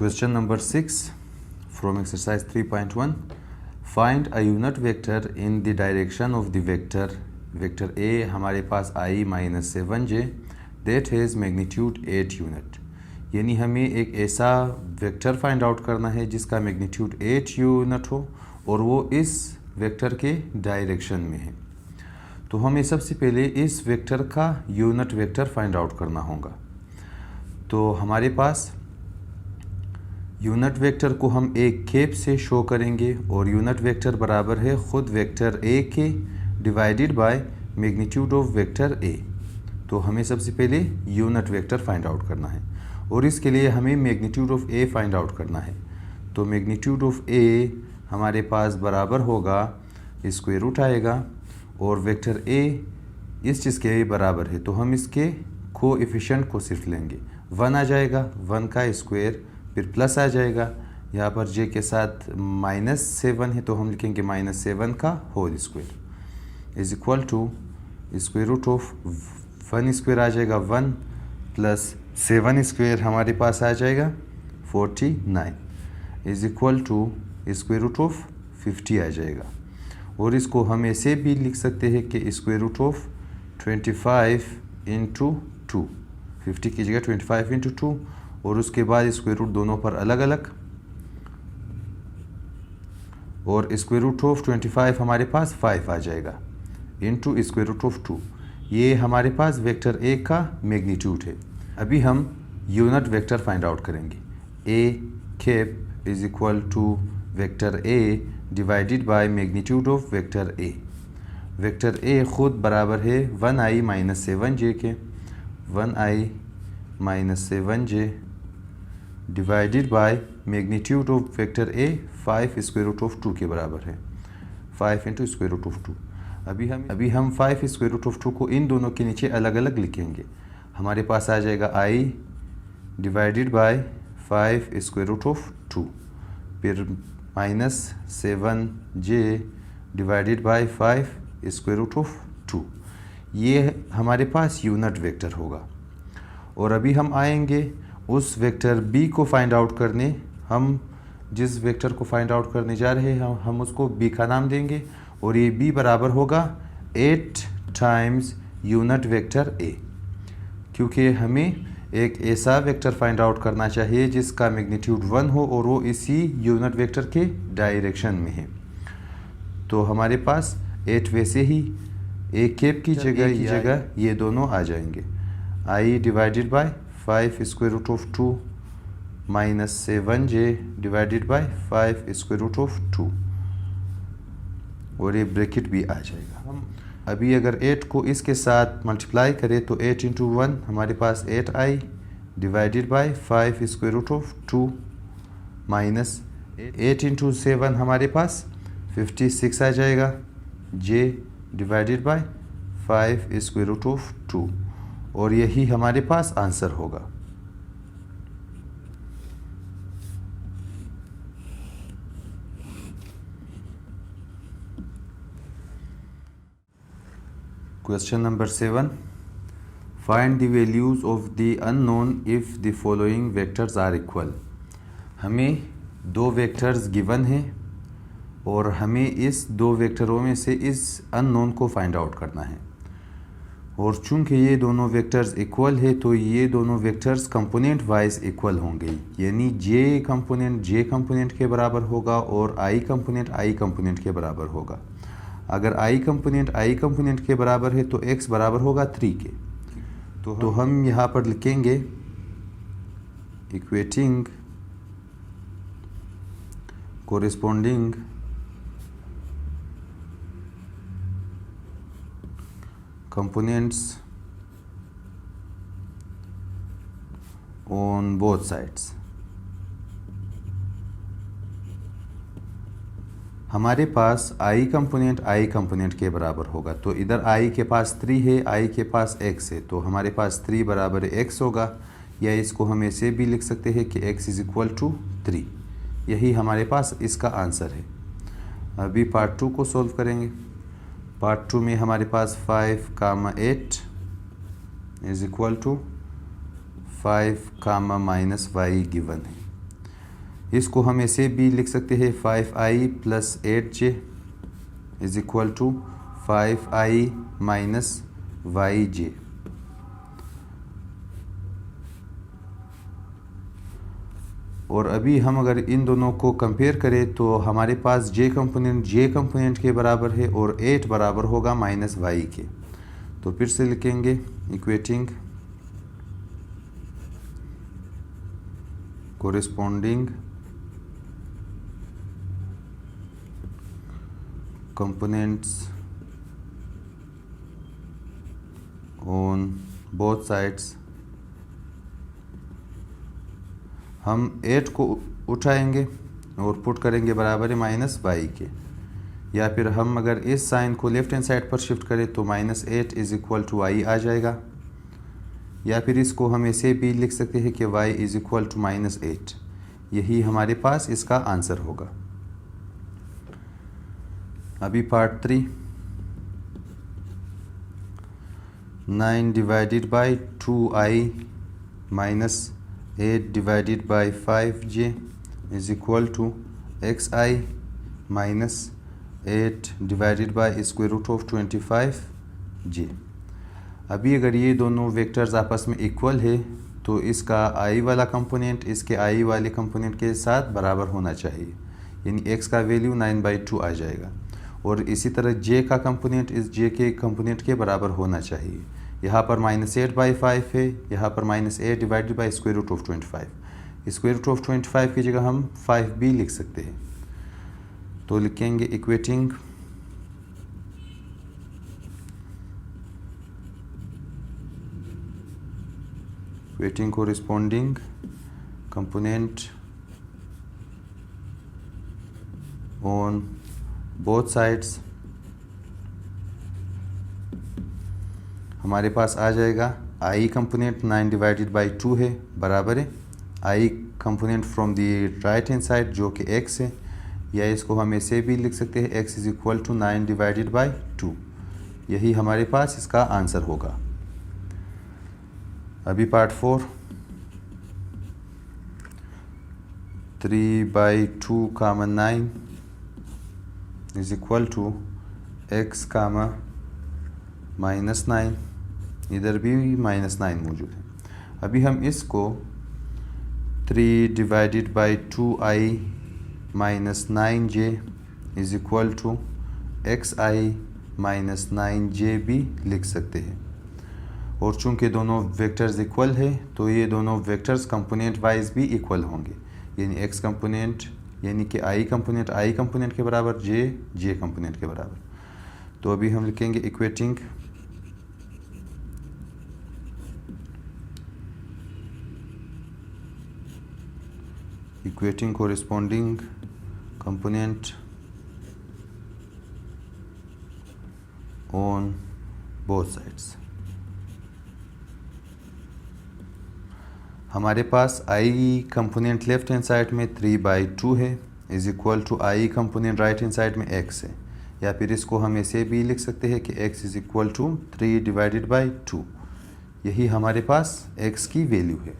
Question number 6 from exercise 3.1. Find a unit vector in the direction of the vector A हमारे पास I minus 7j that has magnitude 8 unit. यानी हमें एक ऐसा vector find out करना है जिसका मैग्नीट्यूड 8 यूनिट हो और वो इस वेक्टर के डायरेक्शन में है। तो हमें सबसे पहले इस वेक्टर का यूनिट वेक्टर फाइंड आउट करना होगा। तो हमारे पास यूनिट वेक्टर को हम एक केप से शो करेंगे और यूनिट वेक्टर बराबर है ख़ुद वेक्टर ए के divided by magnitude of vector ए। तो हमें सबसे पहले यूनिट वेक्टर फाइंड आउट करना है और इसके लिए हमें magnitude of A find out करना है। तो मैग्नीट्यूड ऑफ ए हमारे पास बराबर होगा स्क्वायर रूट आएगा और वेक्टर ए इस चीज़ के बराबर है तो हम इसके कोएफिशिएंट को सिर्फ लेंगे। 1 आ जाएगा, 1 का स्क्वायर, फिर प्लस आ जाएगा, यहाँ पर जे के साथ -7 है तो हम लिखेंगे -7 का whole square is equal to square root of 1 square आ जाएगा 1 प्लस 7 स्क्वायर हमारे पास आ जाएगा 49 is equal to square root of 50 आ जाएगा। और इसको हम ऐसे भी लिख सकते हैं कि स्क्वायर रूट ऑफ 25 इंटू 2, 50 की जगह 25 इंटू 2 और उसके बाद स्क्वायर रूट दोनों पर अलग अलग और स्क्वायर रूट ऑफ 25 हमारे पास 5 आ जाएगा इंटू स्क्वायर रूट ऑफ 2। ये हमारे पास वेक्टर ए का मैग्नीट्यूड है। अभी हम यूनिट वेक्टर फाइंड आउट करेंगे। A cap is equal to vector A divided by magnitude of vector A. Vector A खुद बराबर है 1i माइनस 7j के, 1i minus 7j divided by magnitude of vector A 5 square root of 2 के बराबर है, 5 into square root of 2। अभी हम 5 square root of 2 को इन दोनों के नीचे अलग अलग लिखेंगे। हमारे पास आ जाएगा i divided by 5 square root of 2, फिर minus 7j divided by 5 square root of 2। ये हमारे पास यूनिट वेक्टर होगा। और अभी हम आएंगे उस वेक्टर b को फाइंड आउट करने। हम जिस वेक्टर को फाइंड आउट करने जा रहे हैं हम उसको b का नाम देंगे और ये b बराबर होगा 8 टाइम्स यूनिट वेक्टर a, क्योंकि हमें एक ऐसा वेक्टर फाइंड आउट करना चाहिए जिसका मैग्नीट्यूड 1 हो और वो इसी यूनिट वेक्टर के डायरेक्शन में है। तो हमारे पास 8 वैसे ही a कैप की जगह ये दोनों आ जाएंगे। i divided by 5 square root of 2 minus 7j divided by 5 square root of 2 और ये ब्रैकेट भी आ जाएगा। हम अभी अगर 8 को इसके साथ मल्टीप्लाई करें तो 8 इंटू 1 हमारे पास 8i divided by 5 square root of 2 minus 8 into 7 हमारे पास 56 आ जाएगा, j divided by 5 square root of 2 और यही हमारे पास आंसर होगा। Question number 7. Find the values of the unknown if the following vectors are equal. हमें दो वेक्टर्स गिवन हैं और हमें इस दो वेक्टरों में से इस अननोन को फाइंड आउट करना है। और चूंकि ये दोनों वेक्टर्स इक्वल है तो ये दोनों वेक्टर्स कंपोनेंट वाइज इक्वल होंगे, यानी j कंपोनेंट के बराबर होगा और i कंपोनेंट के बराबर होगा। अगर i कंपोनेंट के बराबर है तो x बराबर होगा 3 के। तो हम यहाँ पर लिखेंगे equating कोरिस्पोंडिंग components on both sides। हमारे पास i कंपोनेंट के बराबर होगा तो इधर i के पास 3 है, i के पास x है तो हमारे पास 3 बराबर x होगा, या इसको हम ऐसे भी लिख सकते हैं कि x इज इक्वल टू 3। यही हमारे पास इसका आंसर है। अभी पार्ट 2 को सॉल्व करेंगे। पार्ट 2 में हमारे पास 5, 8 is equal to 5, -y given है। इसको हम ऐसे भी लिख सकते हैं 5i plus 8j is equal to 5i minus yj। और अभी हम अगर इन दोनों को कंपेयर करें तो हमारे पास j कंपोनेंट के बराबर है और 8 बराबर होगा माइनस y के। तो फिर से लिखेंगे equating corresponding components on both sides. हम 8 को उठाएंगे और पुट करेंगे बराबर है माइनस वाई के, या फिर हम अगर इस साइन को लेफ्ट हैंड साइड पर शिफ्ट करें तो minus 8 is equal to Y आ जाएगा, या फिर इसको हम ऐसे भी लिख सकते हैं कि y is equal to minus 8। यही हमारे पास इसका आंसर होगा। अभी part 3, 9 divided by 2i minus 8 divided by 5j is equal to xi minus 8 divided by square root of 25j। अभी अगर ये दोनों वेक्टर्स आपस में इक्वल है तो इसका i वाला कंपोनेंट इसके i वाले कंपोनेंट के साथ बराबर होना चाहिए, यानी x का वैल्यू 9/2 आ जाएगा। और इसी तरह j का कंपोनेंट इस j के कंपोनेंट के बराबर होना चाहिए। यहाँ पर -8/5 है, यहाँ पर -8 divided by square root of 25। Square root of 25 की जगह हम 5b लिख सकते हैं। तो लिखेंगे equating corresponding component on both sides. हमारे पास आ जाएगा i कंपोनेंट 9 डिवाइडेड बाई 2 है बराबर है i component from the right hand side जो कि x है, या इसको हम ऐसे भी लिख सकते हैं x is equal to 9 divided by 2। यही हमारे पास इसका आंसर होगा। अभी part 4, 3/2 common 9 is equal to x comma -9, इधर भी -9 मौजूद है। अभी हम इसको 3 divided by 2i minus 9j is equal to xi minus 9j भी लिख सकते हैं। और चूंकि दोनों वेक्टर्स इक्वल है तो ये दोनों वेक्टर्स कंपोनेंट वाइज भी इक्वल होंगे, यानी x कंपोनेंट यानी कि i कंपोनेंट के बराबर, j कंपोनेंट के बराबर। तो अभी हम लिखेंगे equating corresponding component on both sides. हमारे पास i component left hand side में 3/2 है is equal to i component right hand side में x है, या फिर इसको हम ऐसे भी लिख सकते हैं कि x is equal to 3 divided by 2। यही हमारे पास x की वैल्यू है।